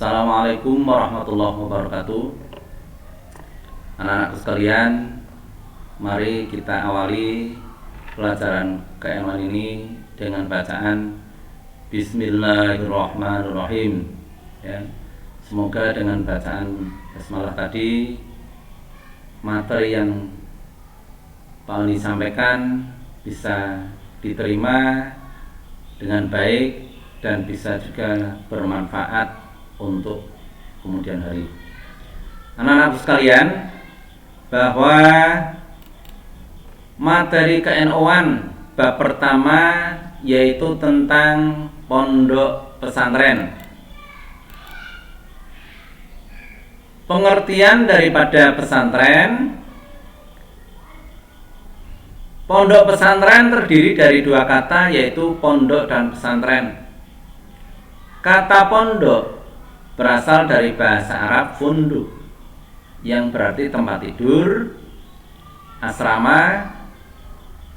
Assalamualaikum warahmatullahi wabarakatuh. Anak-anakku sekalian, mari kita awali pelajaran keilmuan ini dengan bacaan Bismillahirrahmanirrahim. Ya, semoga dengan bacaan basmalah tadi materi yang Pak Uni sampaikan bisa diterima dengan baik dan bisa juga bermanfaat untuk kemudian hari. Anak-anak sekalian, bahwa materi ke-NU-an bab pertama yaitu tentang pondok pesantren. Pengertian daripada pesantren. Pondok pesantren terdiri dari dua kata, yaitu pondok dan pesantren. Kata pondok berasal dari bahasa Arab funduk, yang berarti tempat tidur, asrama,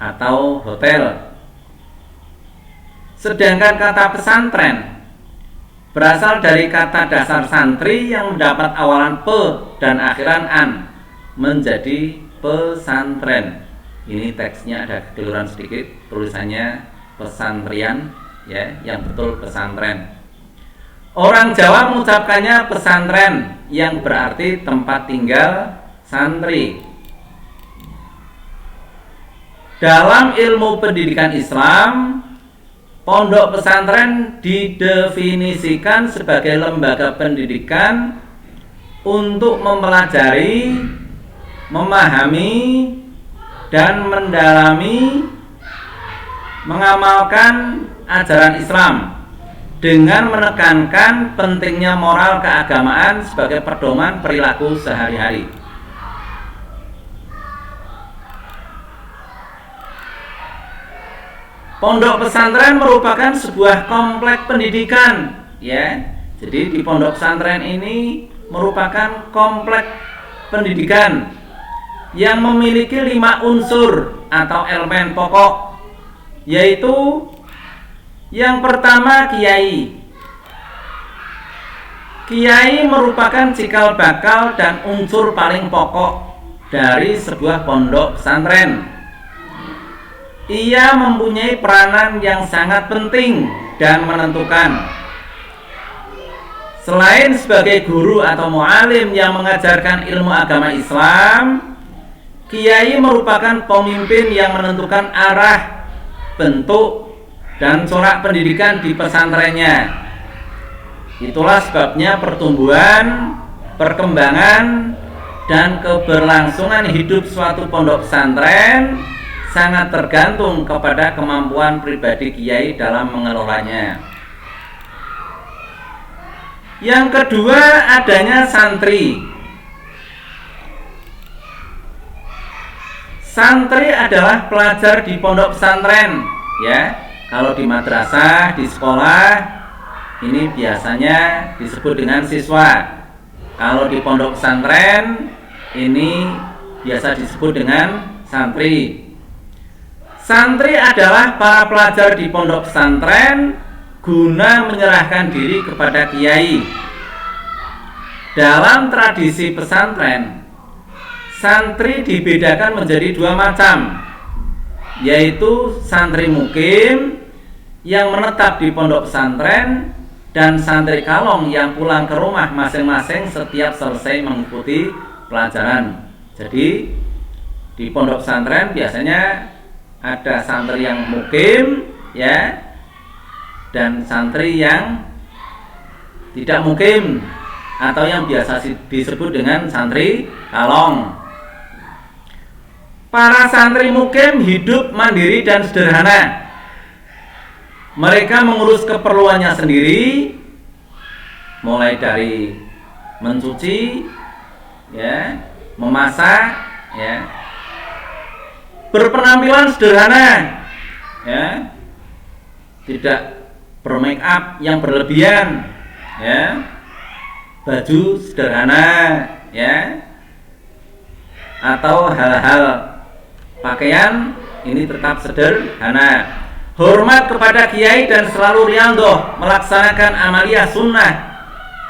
atau hotel. Sedangkan kata pesantren berasal dari kata dasar santri yang mendapat awalan pe dan akhiran an, menjadi pesantren. Ini teksnya ada kekeliruan sedikit, tulisannya pesantrian, ya, yang betul pesantren. Orang Jawa mengucapkannya pesantren, yang berarti tempat tinggal santri. Dalam ilmu pendidikan Islam, pondok pesantren didefinisikan sebagai lembaga pendidikan untuk mempelajari, memahami, dan mendalami, mengamalkan ajaran Islam dengan menekankan pentingnya moral keagamaan sebagai pedoman perilaku sehari-hari. Pondok pesantren merupakan sebuah kompleks pendidikan, ya. Jadi di pondok pesantren ini merupakan kompleks pendidikan yang memiliki 5 unsur atau elemen pokok, yaitu yang pertama kiai. Kiai merupakan cikal bakal dan unsur paling pokok dari sebuah pondok pesantren. Ia mempunyai peranan yang sangat penting dan menentukan. Selain sebagai guru atau mu'alim yang mengajarkan ilmu agama Islam, kiai merupakan pemimpin yang menentukan arah, bentuk, dan corak pendidikan di pesantrennya. Itulah sebabnya pertumbuhan, perkembangan, dan keberlangsungan hidup suatu pondok pesantren sangat tergantung kepada kemampuan pribadi kiai dalam mengelolanya. Yang kedua, adanya santri. Santri adalah pelajar di pondok pesantren, ya. Kalau di madrasah, di sekolah, ini biasanya disebut dengan siswa. Kalau di pondok pesantren, ini biasa disebut dengan santri. Santri adalah para pelajar di pondok pesantren guna menyerahkan diri kepada kiai. Dalam tradisi pesantren, santri dibedakan menjadi 2 macam, yaitu santri mukim yang menetap di pondok pesantren dan santri kalong yang pulang ke rumah masing-masing setiap selesai mengikuti pelajaran. Jadi di pondok pesantren biasanya ada santri yang mukim, ya, dan santri yang tidak mukim atau yang biasa disebut dengan santri kalong. Para santri mukim hidup mandiri dan sederhana. Mereka mengurus keperluannya sendiri, mulai dari mencuci, ya, memasak, ya, berpenampilan sederhana, ya, tidak bermake up yang berlebihan, ya, baju sederhana, ya, atau hal-hal pakaian ini tetap sederhana. Hormat kepada kiai dan selalu riyadhah melaksanakan amaliyah sunnah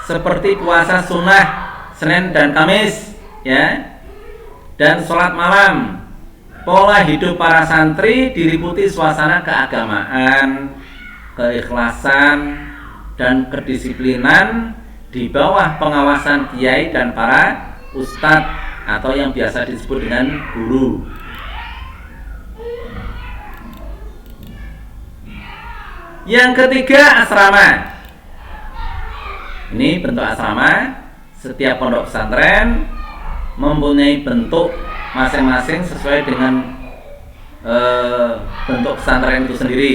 seperti puasa sunnah Senin dan Kamis, ya, dan sholat malam. Pola hidup para santri diliputi suasana keagamaan, keikhlasan, dan kedisiplinan di bawah pengawasan kiai dan para ustadz atau yang biasa disebut dengan guru. Yang ketiga, asrama. Ini bentuk asrama. Setiap pondok pesantren mempunyai bentuk masing-masing sesuai dengan bentuk pesantren itu sendiri,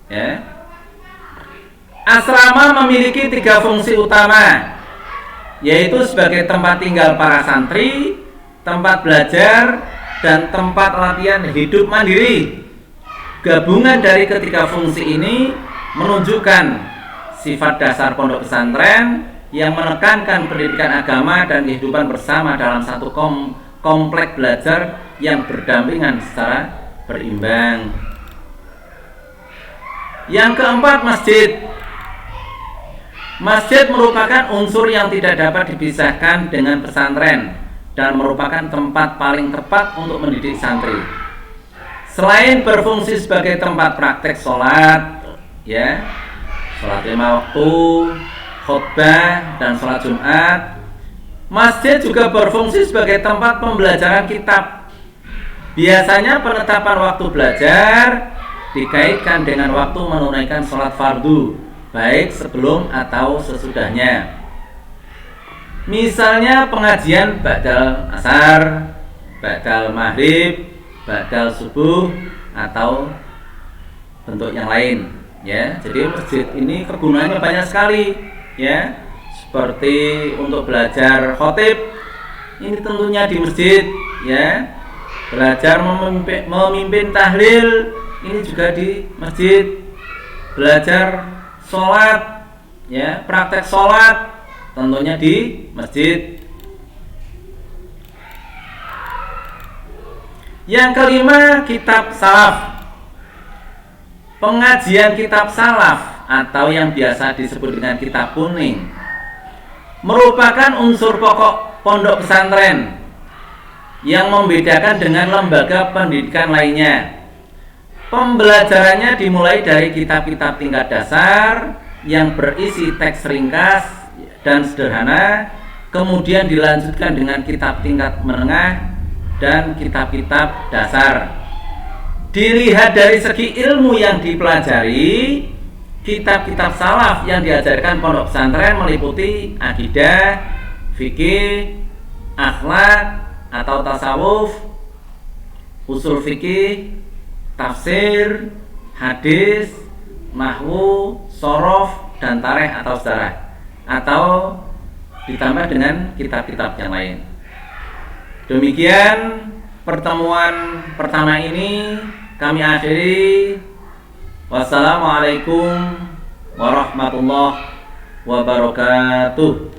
ya. Asrama memiliki 3 fungsi utama, yaitu sebagai tempat tinggal para santri, tempat belajar, dan tempat latihan hidup mandiri. Gabungan dari ketiga fungsi ini menunjukkan sifat dasar pondok pesantren yang menekankan pendidikan agama dan kehidupan bersama dalam satu kompleks belajar yang berdampingan secara berimbang. Yang keempat, masjid. Masjid merupakan unsur yang tidak dapat dipisahkan dengan pesantren dan merupakan tempat paling tepat untuk mendidik santri. Selain berfungsi sebagai tempat praktek sholat, ya, sholat 5 waktu, khutbah, dan sholat Jumat, masjid juga berfungsi sebagai tempat pembelajaran kitab. Biasanya penetapan waktu belajar dikaitkan dengan waktu menunaikan sholat fardu, baik sebelum atau sesudahnya. Misalnya pengajian ba'dal asar, ba'dal maghrib, ba'dal subuh, atau bentuk yang lain, ya. Jadi masjid ini kegunaannya banyak sekali, ya. Seperti untuk belajar khotib, ini tentunya di masjid, ya. Belajar memimpin tahlil, ini juga di masjid. Belajar sholat, ya, praktek sholat, tentunya di masjid. Yang kelima, kitab salaf. Pengajian kitab salaf atau yang biasa disebut dengan kitab kuning merupakan unsur pokok pondok pesantren yang membedakan dengan lembaga pendidikan lainnya. Pembelajarannya dimulai dari kitab-kitab tingkat dasar yang berisi teks ringkas dan sederhana, kemudian dilanjutkan dengan kitab tingkat menengah dan kitab-kitab dasar. Dilihat dari segi ilmu yang dipelajari, kitab-kitab salaf yang diajarkan pondok pesantren meliputi akidah, fikih, akhlak atau tasawuf, usul fikih, tafsir, hadis, nahwu, shorof, dan tarikh atau sejarah, atau ditambah dengan kitab-kitab yang lain. Demikian pertemuan pertama ini kami akhiri. Wassalamualaikum warahmatullahi wabarakatuh.